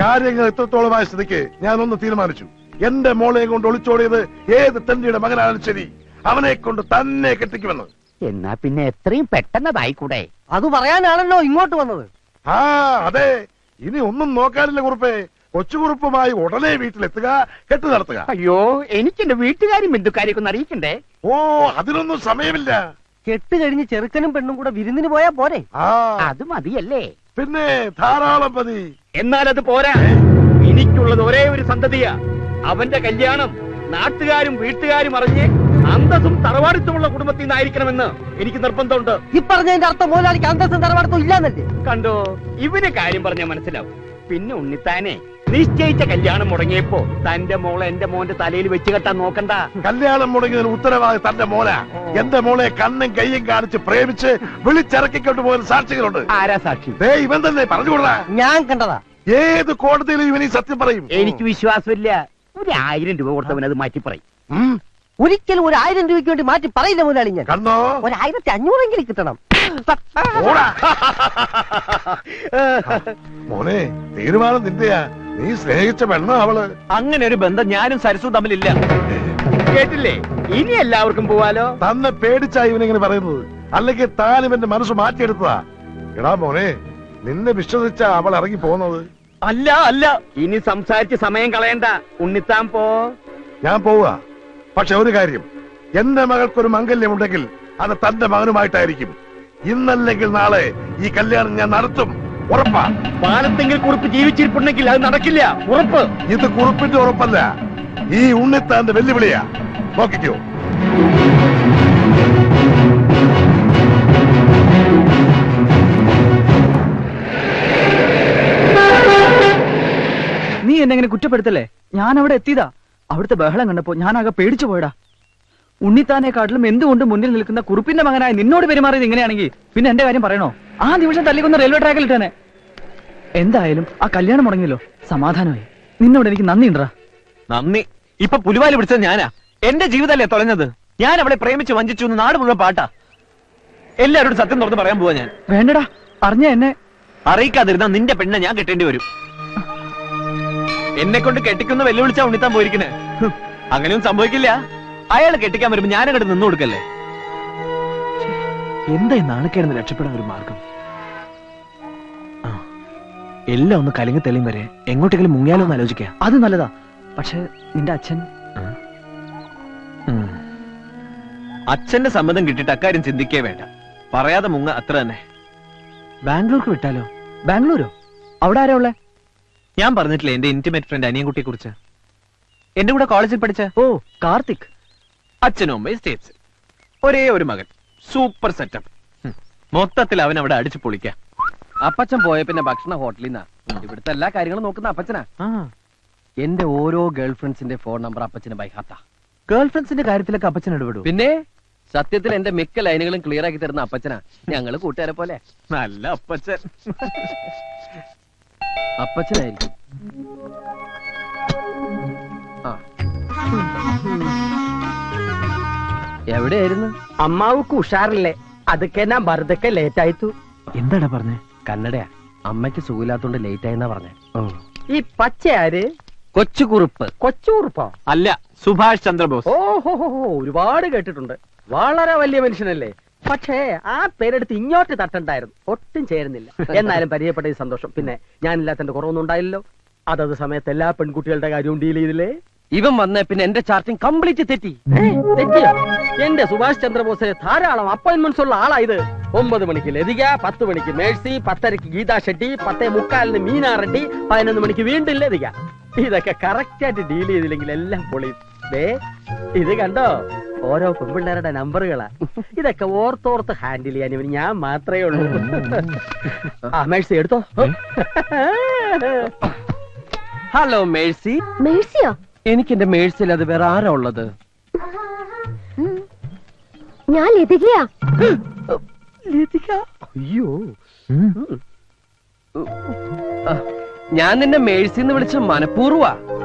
കാര്യങ്ങൾ എത്രത്തോളമായ സ്ഥിതിക്ക് ഞാനൊന്ന് തീരുമാനിച്ചു. എന്റെ മോളെ കൊണ്ട് ഒളിച്ചോടിയത് ഏത് തെണ്ടിയുടെ മകനാണെങ്കിലും ശരി, അവനെ കൊണ്ട് തന്നെ കെട്ടിക്കുമെന്ന്. എന്നാ പിന്നെ എത്രയും പെട്ടെന്നതായിക്കൂടെ? അത് പറയാനാണല്ലോ ഇങ്ങോട്ട് വന്നത്. ആ അതെ, ഇനി ഒന്നും നോക്കാനില്ല കുറുപ്പേ. കൊച്ചുകുറുപ്പുമായി ഉടനെ വീട്ടിലെത്തുക, കെട്ടു നടത്തുക. അയ്യോ, എനിക്ക് എന്റെ വീട്ടുകാരും ബന്ധുക്കാരെയൊക്കെ ഒന്ന് അറിയിക്കണ്ടേ? ഓ, അതിനൊന്നും സമയമില്ല. കെട്ട് കഴിഞ്ഞ് ചെറുക്കനും പെണ്ണും കൂടെ വിരുന്നിന് പോയാ പോരെ? ആ അത് മതിയല്ലേ? പിന്നെ ധാരാളം മതി. എന്നാൽ അത് പോരാ. എനിക്കുള്ളത് ഒരേ ഒരു സന്തതിയാ. അവന്റെ കല്യാണം നാട്ടുകാരും വീട്ടുകാരും അറിഞ്ഞ് അന്തസ്സും തറവാടിത്തമുള്ള കുടുംബത്തിൽ നിന്നായിരിക്കണമെന്ന് എനിക്ക് നിർബന്ധമുണ്ട്. ഈ പറഞ്ഞതിന്റെ അർത്ഥം മുതലാളിക്ക് അന്തസ്സും തറവാടിത്തം ഇല്ലാന്നല്ലേ? കണ്ടോ, ഇവന് കാര്യം പറഞ്ഞാൽ മനസ്സിലാവും. പിന്നെ ഉണ്ണിത്താനെ നിശ്ചയിച്ച കല്യാണം മുടങ്ങിയപ്പോ തന്റെ മോളെ എന്റെ മോന്റെ തലയിൽ വെച്ച് കെട്ടാൻ നോക്കണ്ട. കല്യാണം മുടങ്ങിയതിന് ഉത്തരവാദി തന്റെ മോല. എന്റെ മോളെ കണ്ണും കയ്യും കാണിച്ച് പ്രേമിച്ച് വിളിച്ചിറക്കിക്കൊണ്ട് പോയ സാക്ഷികളുണ്ട്. ആരാ സാക്ഷി? ഇവൻ തന്നെ പറഞ്ഞുകൊള്ളാ. ഞാൻ കണ്ടതാ. ഏത് കോടതിയിലും ഇവനീ സത്യം പറയും. എനിക്ക് വിശ്വാസമില്ല. 1000 രൂപ കൊടുത്തവൻ അത് മാറ്റി പറയും. ഒരിക്കലും 1000 രൂപയ്ക്ക് വേണ്ടി മാറ്റി പറയില്ല മുതലാളി. ഞാൻ കണ്ടോ, 1500 കിട്ടണം. മോനെ, തീരുമാനം നിന്റെയാ. നീ സ്നേഹിച്ച പെണ്ണ അവള്. അങ്ങനെ ഒരു ബന്ധം ഞാനും സരസും തമ്മിലില്ല. കേട്ടില്ലേ? ഇനി എല്ലാവർക്കും പോവാലോ. തന്നെ പേടിച്ചാ ഇവനിങ്ങനെ പറയുന്നത്, അല്ലെങ്കിൽ താൻ ഇവന്റെ മനസ്സ് മാറ്റിയെടുത്തതാ. എടാ മോനെ, നിന്നെ വിശ്വസിച്ച അവൾ ഇറങ്ങി പോകുന്നത്. അല്ല അല്ല, ഇനി സംസാരിച്ച് സമയം കളയണ്ട. ഉണ്ണിത്താൻ പോ. ഞാൻ പോവാ. പക്ഷെ ഒരു കാര്യം, എന്റെ മകൾക്കൊരു മംഗല്യമുണ്ടെങ്കിൽ അത് തന്റെ മകനുമായിട്ടായിരിക്കും. ഇന്നല്ലെങ്കിൽ നാളെ ഈ കല്യാണം ഞാൻ നടത്തും. ഉറപ്പാ. പാലത്തെങ്കിൽ കുറിപ്പ് ജീവിച്ചിരിപ്പുണ്ടെങ്കിൽ അത് നടക്കില്ല. ഉറപ്പ്. ഇത് കുറിപ്പിന്റെ ഉറപ്പല്ല, ഈ ഉണ്ണിത്താന്റെ വെല്ലുവിളിയാ. നോക്കിക്കോ. നീ എന്നെങ്ങനെ കുറ്റപ്പെടുത്തല്ലേ? ഞാൻ അവിടെ എത്തിയതാ. അവിടുത്തെ ബഹളം കണ്ടപ്പോ ഞാനാകെ പേടിച്ചു പോയടാ. ഉണ്ണിത്താനെക്കാട്ടിലും എന്തുകൊണ്ട് മുന്നിൽ നിൽക്കുന്ന കുറുപ്പിന്റെ മകനായ നിന്നോട് പെരുമാറിയത് ഇങ്ങനെയാണെങ്കിൽ പിന്നെ എന്റെ കാര്യം പറയണോ? ആ നിമിഷം തല്ലിക്കൊന്ന് റെയിൽവേ ട്രാക്കിൽ ഇട്ടേനെ. എന്തായാലും ആ കല്യാണം മുടങ്ങിയല്ലോ, സമാധാനമായി. നിന്നോട് എനിക്ക് നന്ദിയുണ്ടാ. നന്ദി? ഇപ്പൊ പുലിവാലി പിടിച്ചത് ഞാനാ. എന്റെ ജീവിതമല്ലേ തൊലഞ്ഞത്. ഞാൻ അവളെ പ്രേമിച്ച് വഞ്ചിച്ചു എന്ന് നാട് മുഴുവൻ പാട്ടാ. എല്ലാവരോടും സത്യം തുറന്ന് പറയാൻ പോവാ ഞാൻ. വേണ്ടടാ, അറിഞ്ഞ എന്നെ അറിയിക്കാതിരുന്ന നിന്റെ പെണ്ണെ ഞാൻ കെട്ടേണ്ടി വരും. എന്നെ കൊണ്ട് കെട്ടിക്കുന്ന വെല്ലുവിളിച്ചാ ഉണ്ണിത്താൻ പോയിരിക്കണേ. അങ്ങനെയൊന്നും സംഭവിക്കില്ല. അയാൾ കെട്ടിക്കാൻ വരുമ്പോ ഞാനങ്ങോട്ട് നിന്നു കൊടുക്കല്ലേ. എന്താ നാണക്കേടുന്ന് രക്ഷപ്പെടാൻ ഒരു മാർഗം? എല്ലാം ഒന്ന് കലങ്ങി തെളിയും വരെ എങ്ങോട്ടെങ്കിലും മുങ്ങിയാലോ എന്ന് ആലോചിക്കാം. അത് നല്ലതാ. പക്ഷെ നിന്റെ അച്ഛൻ അച്ഛന്റെ സമ്മതം കിട്ടിയിട്ട് അക്കാര്യം ചിന്തിക്കേ വേണ്ട. പറയാതെ മുങ്ങ, അത്ര തന്നെ. ബാംഗ്ലൂർക്ക് വിട്ടാലോ? ബാംഗ്ലൂരോ? അവിടെ ആരാ ഉള്ളേ? ഞാൻ പറഞ്ഞിട്ടില്ലേ എന്റെ ഇന്റിമേറ്റ് ഫ്രണ്ട് അനിയൻകുട്ടിയെ കുറിച്ച്. എന്റെ കൂടെ കോളേജിൽ പഠിച്ച. ഓ, കാർത്തിക്. അച്ഛനും അമ്മയും സ്റ്റേറ്റ്സ്. ഒരേ ഒരു മകൻ. Super setup. മൊത്തത്തിൽ അവൻ അവിടെ അടിച്ചു പൊളിക്കാം. അപ്പച്ചൻ പോയ പിന്നെ ഭക്ഷണ ഹോട്ടലിൽ നിന്നാ. ഇവിടുത്തെ എല്ലാ കാര്യങ്ങളും നോക്കുന്ന അപ്പച്ചനാ. എന്റെ ഓരോ ഗേൾ ഫ്രണ്ട്സിന്റെ ഫോൺ നമ്പർ അപ്പച്ചന് ബൈഹാത്താ. ഗേൾ ഫ്രണ്ട്സിന്റെ കാര്യത്തിലൊക്കെ അപ്പച്ചൻ ഇടപെടും. പിന്നെ സത്യത്തിൽ എന്റെ മിക്ക ലൈനുകളും ക്ലിയർ ആക്കി തരുന്ന അപ്പച്ചനാ. ഞങ്ങള് കൂട്ടുകാരെ പോലെ. നല്ല അപ്പച്ചൻ. അപ്പച്ചനായിരിക്കും. എവിടെയായിരുന്നു? അമ്മാവുക്ക് ഉഷാറില്ലേ? അതൊക്കെ ഞാൻ വെറുതെ ലേറ്റ് ആയിത്തു. എന്താടാ പറഞ്ഞേ? കന്നഡയാ. അമ്മയ്ക്ക് സുഖമില്ലാത്തോണ്ട് ലേറ്റ് ആയെന്നാ പറഞ്ഞേ. ഈ പച്ചയാര്? കൊച്ചുകുറുപ്പ്. കൊച്ചുകുറുപ്പോ? അല്ല, സുഭാഷ് ചന്ദ്രബോസ്. ഓഹോ, ഒരുപാട് കേട്ടിട്ടുണ്ട്. വളരെ വലിയ മനുഷ്യനല്ലേ. പക്ഷേ ആ പേരെടുത്ത് ഇങ്ങോട്ട് തട്ടണ്ടായിരുന്നു. ഒട്ടും ചേരുന്നില്ല. എന്നാലും പരിചയപ്പെട്ട സന്തോഷം. പിന്നെ ഞാനില്ലാത്തന്റെ കുറവൊന്നും ഉണ്ടായില്ലല്ലോ. അതത് സമയത്ത് എല്ലാ പെൺകുട്ടികളുടെ കാര്യവും ഡീൽ ചെയ്തില്ലേ? ഇവൻ വന്ന പിന്നെ എന്റെ ചാർട്ടിങ് കംപ്ലീറ്റ് തെറ്റി. തെറ്റിയോ? എന്റെ സുഭാഷ് ചന്ദ്രബോസിന് ധാരാളം അപ്പോയിന്റ്മെന്റ്സ് ഉള്ള ആളായത്. 9 മണിക്ക് ലതിക, 10 മണിക്ക് മേഴ്സി, 10:30 ഗീതാ ഷെട്ടി, 10:45 മീനാ റെഡ്ഡി, 11 മണിക്ക് വീണ്ടും ലതിക. ഇതൊക്കെ കറക്റ്റ് ആയിട്ട് ഡീൽ ചെയ്തില്ലെങ്കിൽ എല്ലാം പൊളിയും. ഇത് കണ്ടോ, ഓരോ പെൺപിള്ളേരുടെ നമ്പറുകളാ. ഇതൊക്കെ ഓർത്തോർത്ത് ഹാൻഡിൽ ചെയ്യാൻ ഇവന് ഞാൻ മാത്രമേ ഉള്ളൂ. ആ മേഴ്സി എടുത്തോ. Hello Mercy. മേഴ്സിയോ? എനിക്ക് എന്റെ മേഴ്സിൽ അത് വേറെ ആരാ ഉള്ളത്? ഞാൻ ലതികയാ. അയ്യോ, ഞാൻ നിന്നെ മേഴ്സി എന്ന് വിളിച്ച മനഃപൂർവ്വ.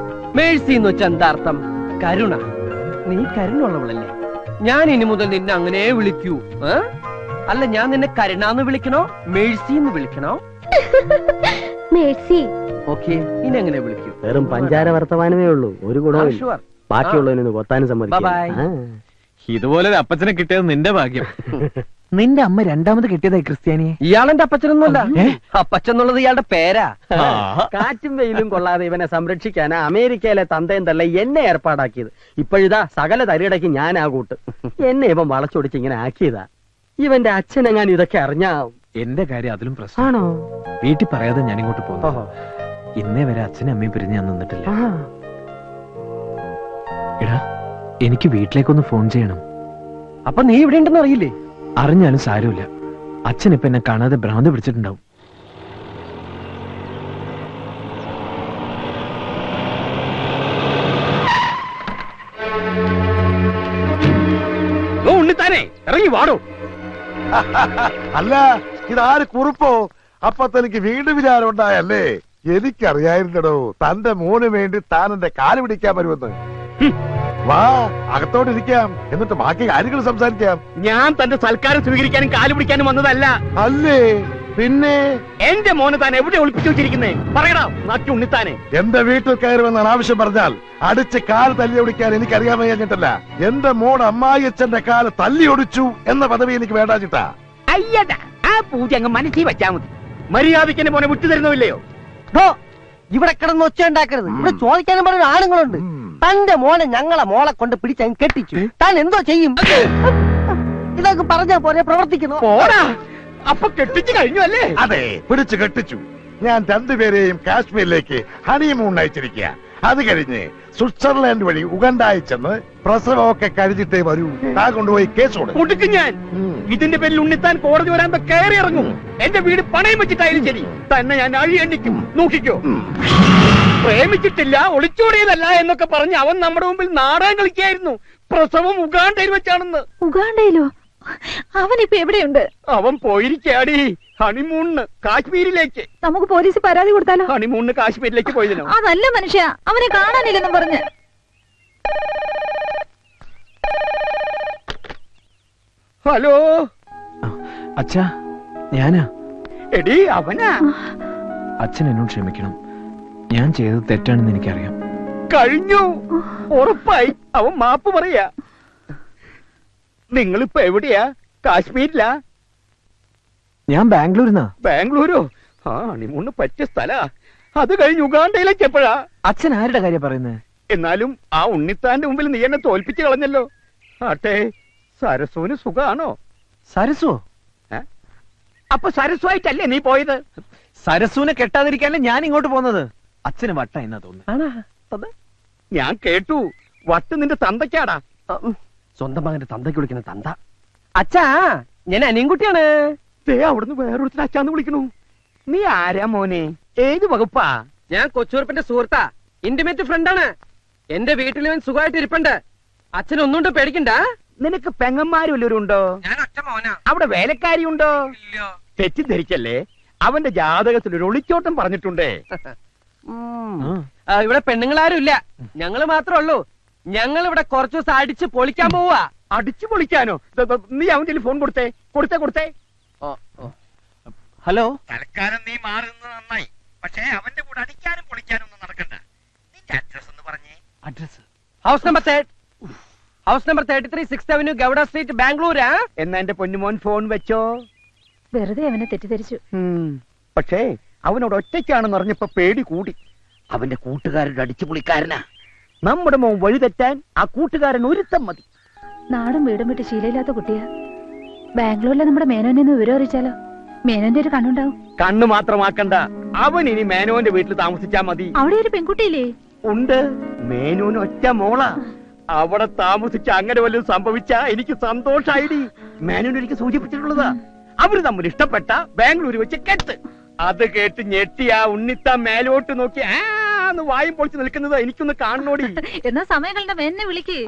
മേഴ്സി എന്ന് വെച്ച എന്താർത്ഥം? കരുണ. നീ കരുണുള്ളവളല്ലേ? ഞാൻ ഇനി മുതൽ നിന്നെ അങ്ങനെ വിളിക്കൂ. അല്ല, ഞാൻ നിന്നെ കരുണാന്ന് വിളിക്കണോ മേഴ്സി എന്ന് വിളിക്കണോ? മേഴ്സി. ഓക്കെ ഇനി എങ്ങനെ വിളിക്കൂ? വെറും പഞ്ചാര വർത്തമാനമേ ഉള്ളൂ, ഒരു ഗുണവും ഇല്ല. ഷുവർ. ബാക്കിയുള്ളതിനൊന്ന് കൊത്താനും Bye സമ്മതിക്കില്ല. bye. ആ. ഇതുപോലെ ഒരു അപ്പച്ചനെ കിട്ടിയത് നിന്റെ ഭാഗ്യം. നിന്റെ അമ്മ രണ്ടാമത് കിട്ടിയതായി ക്രിസ്ത്യാനിയെ. ഇയാളെന്റെ അപ്പച്ചനൊന്നുമല്ല. അപ്പച്ചൻ എന്നുള്ളത് ഇയാളുടെ പേരാ. കാറ്റും വെയിലും കൊള്ളാതെ ഇവനെ സംരക്ഷിക്കാനാ അമേരിക്കയിലെ തന്തയും തള്ള എന്നെ ഏർപ്പാടാക്കിയത്. ഇപ്പോഴിതാ സകല തരികിടയ്ക്ക് ഞാൻ ആ കൂട്ട്. എന്നെ ഇവൻ വളച്ചൊടിച്ച് ഇങ്ങനെ ആക്കിയതാ. ഇവന്റെ അച്ഛനെങ്ങാൻ ഇതൊക്കെ അറിഞ്ഞാ. എന്റെ കാര്യം അതിലും പ്രശ്നം. ആണോ? വീട്ടിൽ പറയാതെ ഞാൻ ഇങ്ങോട്ട് പോകുന്നു. ഓഹോ. ഇന്നേ വരെ അച്ഛനും അമ്മയും പിരിഞ്ഞ് ഞാൻ നിന്നിട്ടില്ല. ആ. എടാ, എനിക്ക് വീട്ടിലേക്കൊന്ന് ഫോൺ ചെയ്യണം. അപ്പൊ നീ ഇവിടെ ഉണ്ടെന്ന് അറിയില്ലേ? അറിഞ്ഞാലും സാരമില്ല. അച്ഛൻ ഇപ്പൊ എന്നെ കാണാതെ ഭ്രാന്ത് പിടിച്ചിട്ടുണ്ടാവും. ഉണ്ണിത്താനെ ഇറങ്ങി വാടോ. അല്ല, ഇതാര് കുറിപ്പോ? അപ്പൊ തനിക്ക് വീണ്ടും വിചാരം ഉണ്ടായല്ലേ? എനിക്കറിയായിരുന്നടോ തന്റെ മോന് വേണ്ടി താൻ എന്റെ കാല് പിടിക്കാൻ വരുമെന്ന്. വാ, അകത്തോട്ടിരിക്കാം, എന്നിട്ട് ബാക്കി കാര്യങ്ങൾ സംസാരിക്കാം. ഞാൻ തന്റെ സൽക്കാരം സ്വീകരിക്കാനും കാല് പിടിക്കാനും വന്നതല്ല. അല്ലേ പിന്നെ? എന്റെ മോന് താൻ എവിടെ ഒളിപ്പിച്ചു വെച്ചിരിക്കുന്നേ? പറയടാ നാട്ടി ഉണ്ണിത്താനെ. എന്റെ വീട്ടിൽ കയറുമെന്നാണ് ആവശ്യം പറഞ്ഞാൽ അടിച്ച് കാല് തല്ലി ഒടിക്കാൻ എനിക്കറിയാൻ കഴിഞ്ഞിട്ടല്ല. എന്റെ മോൻ അമ്മായിയച്ഛന്റെ കാല് തല്ലി ഒടിച്ചു എന്ന പദവി എനിക്ക് വേണ്ടാച്ചിട്ടാ. അയ്യടാ, ആ പൂജ അങ്ങ് മനസ്സിൽ വെച്ചാ മതി. മര്യാദയ്ക്ക് എന്നെ മോനെ വിട്ടു തരുന്നില്ലയോ? ഇവിടെ കിടന്ന് ഒച്ച ഉണ്ടാക്കരുത്. ഇവിടെ ചോദിക്കാനും പറഞ്ഞ ആണുങ്ങളുണ്ട്. തന്റെ മോനെ ഞങ്ങളെ മോളെ കൊണ്ട് പിടിച്ചങ്ങ് കെട്ടിച്ചു. താൻ എന്തോ ചെയ്യും? ഇതൊക്കെ പറഞ്ഞാ പോലെ പ്രവർത്തിക്കുന്നു. പോടാ, അപ്പൊ കെട്ടിച്ചു കഴിഞ്ഞു അല്ലേ? അതെ, പിടിച്ചു കെട്ടിച്ചു. ഞാൻ രണ്ടുപേരെയും കാശ്മീരിലേക്ക് ഹണിമൂൺ അയച്ചിരിക്കുക. അത് കഴിഞ്ഞ് സ്വിറ്റ്സർലാൻഡ് വഴി ഉഗണ്ടായി ചെന്ന് പ്രസവമൊക്കെ കഴിഞ്ഞിട്ടേ വരൂ. താൻ കൊണ്ടുപോയി കേസ് കൊടുക്കും ഞാൻ. ഇതിന്റെ പേരിൽ ഉണ്ണിത്താൻ കോടതി വരാൻ കയറി ഇറങ്ങും. എന്റെ വീട് പണയം വെച്ചിട്ടായാലും ശരി, തന്നെ ഞാൻ അഴി എണ്ണിക്കും. നോക്കിക്കോ. പ്രേമിച്ചിട്ടില്ല, ഒളിച്ചോടിയതല്ല എന്നൊക്കെ പറഞ്ഞ് അവൻ നമ്മുടെ മുമ്പിൽ നാടകം കളിക്കായിരുന്നു. പ്രസവം ഉഗാണ്ടയിൽ വെച്ചാണെന്ന്. ഉഗാണ്ടയിലോ? അവനിപ്പോ എവിടെയുണ്ട്? അവൻ പോയിരിക്കാടി ഹണിമൂണിന് കാശ്മീരിലേക്ക്. നമുക്ക് പോലീസ് പരാതി കൊടുത്താലോ? ഹണിമൂണിന് കാശ്മീരിലേക്ക് പോയതിനോ? അതല്ല മനുഷ്യ, അവനെ കാണാനില്ലെന്നും പറഞ്ഞ്. ഹലോ അച്ഛാ, ഞാനാ. എടി അവനാ. അച്ഛൻ എന്നോട് ക്ഷമിക്കണം. ഞാൻ ചെയ്തത് തെറ്റാണെന്ന് എനിക്കറിയാം. കഴിഞ്ഞു, ഉറപ്പായി. അവൻ മാപ്പ് പറയാ. നിങ്ങളിപ്പോ എവിടെയാ? കാശ്മീരിലാ? ഞാൻ ബാംഗ്ലൂരിന്നാ. ബാംഗ്ലൂരോ? ആ, ഹണിമൂണിന് പറ്റിയ സ്ഥലാ. അത് കഴിഞ്ഞ് ഉഗാണ്ടയിലേക്ക് എപ്പോഴാ? അച്ഛൻ ആരുടെ കാര്യം പറയുന്നത്? എന്നാലും ആ ഉണ്ണിത്താന്റെ മുമ്പിൽ നീ എന്നെ തോൽപ്പിച്ച് കളഞ്ഞല്ലോ. ആട്ടെ, സരസുവിന് സുഖാണോ? സരസോ? അപ്പൊ സരസുവായിട്ടല്ലേ നീ പോയത്? സരസുവിനെ കെട്ടാതിരിക്കാനല്ലേ ഞാൻ ഇങ്ങോട്ട് പോകുന്നത്. അച്ഛന് വട്ട എന്നാ തോന്നുന്നു. ഞാൻ കേട്ടു, വട്ട് നിന്റെ തന്തയ്ക്കാടാ. സ്വന്തം മകന്റെ തന്തയ്ക്ക് വിളിക്കുന്ന തന്ത. അച്ഛാ, ഞാൻ അനിയൻകുട്ടിയാണ്. അവിടുന്ന് വേറൊരുത്തിന് അച്ഛാന്ന് വിളിക്കണു. നീ ആരാ മോനെ? ഏത് വകുപ്പാ? ഞാൻ കൊച്ചുറുപ്പിന്റെ സുഹൃത്താ, ഇന്റിമേറ്റ് ഫ്രണ്ടാണ്. എന്റെ വീട്ടിൽ ഇവൻ സുഖമായിട്ട് ഇരിപ്പുണ്ട്. അച്ഛൻ ഒന്നുകൊണ്ട് പേടിക്കണ്ട. നിനക്ക് പെങ്ങന്മാരും വല്ലവരും ഉണ്ടോ? ഞാൻ ഒറ്റ മോനാ. അവിടെ വേലക്കാരി ഉണ്ടോ? തെറ്റിദ്ധരിക്കല്ലേ, അവന്റെ ജാതകത്തിൽ ഒരു ഒളിച്ചോട്ടം പറഞ്ഞിട്ടുണ്ടേ. ഇവിടെ പെണ്ണുങ്ങളാരും ഇല്ല, ഞങ്ങള് മാത്രമേ ഉള്ളൂ. ഞങ്ങൾ ഇവിടെ കുറച്ചു ദിവസം അടിച്ച് പൊളിക്കാൻ പോവാ. അടിച്ചു പൊളിക്കാനോ? നീ അവന്റെ ഫോൺ കൊടുത്തേ. കൊടുത്തേ. ഹലോ. തൽക്കാലം നീ മാറുന്നത് നന്നായി. പക്ഷേ അവന്റെ കൂടെ അടിക്കാനും പൊളിക്കാനും ഒന്നും നടക്കണ്ട. നിന്റെ അഡ്രസ് ഒന്ന് പറഞ്ഞേ. Address house number 33 6th Avenue, Gowda street, ബാംഗ്ലൂരാ. എന്നാ എന്റെ പൊന്നുമോൻ ഫോൺ വെച്ചോ. വെറുതെ അവനെ തെറ്റിദ്ധരിച്ചു. പക്ഷേ അവനോട് ഒറ്റയ്ക്കാണെന്ന് അറിഞ്ഞപ്പോ പേടി കൂടി. അവന്റെ കൂട്ടുകാരുടെ അടിച്ചുപൊളിക്കാരനാ. നമ്മുടെ മോൻ വഴിതെറ്റാൻ ആ കൂട്ടുകാരൻ ഒരുത്തം മതി. നാടും വീടും വിട്ട് ശീലമില്ലാത്ത കുട്ടിയാ. ബാംഗ്ലൂരിലെ നമ്മുടെ മേനോനെ ഒന്ന് വിവരം അറിയിച്ചാലോ? മേനോന്റെ ഒരു കണ്ണുണ്ടാവും. കണ്ണു മാത്രമാക്കണ്ട, അവൻ ഇനി മേനോന്റെ വീട്ടിൽ താമസിച്ചാ മതി. അവിടെ ഒരു പെൺകുട്ടിയില്ലേ? ഉണ്ട്, മേനോന് ഒറ്റ മോളാ. അവിടെ താമസിച്ച അങ്ങനെ വല്ലതും സംഭവിച്ചാ എനിക്ക് സന്തോഷായിടി. മേനോൻ എനിക്ക് സൂചിപ്പിച്ചിട്ടുള്ളതാ. അവര് തമ്മിൽ ഇഷ്ടപ്പെട്ട ബാംഗ്ലൂര് വെച്ച് കെട്ട്. അത് കേട്ട് ഞെട്ടി ആ ഉണ്ണിത്ത മേലോട്ട് നോക്കി വായും പൊളിച്ച് നിൽക്കുന്നത് എനിക്കൊന്ന് കാണണോടി. എന്നാ സമയം കണ്ട എന്നെ വിളിക്ക്.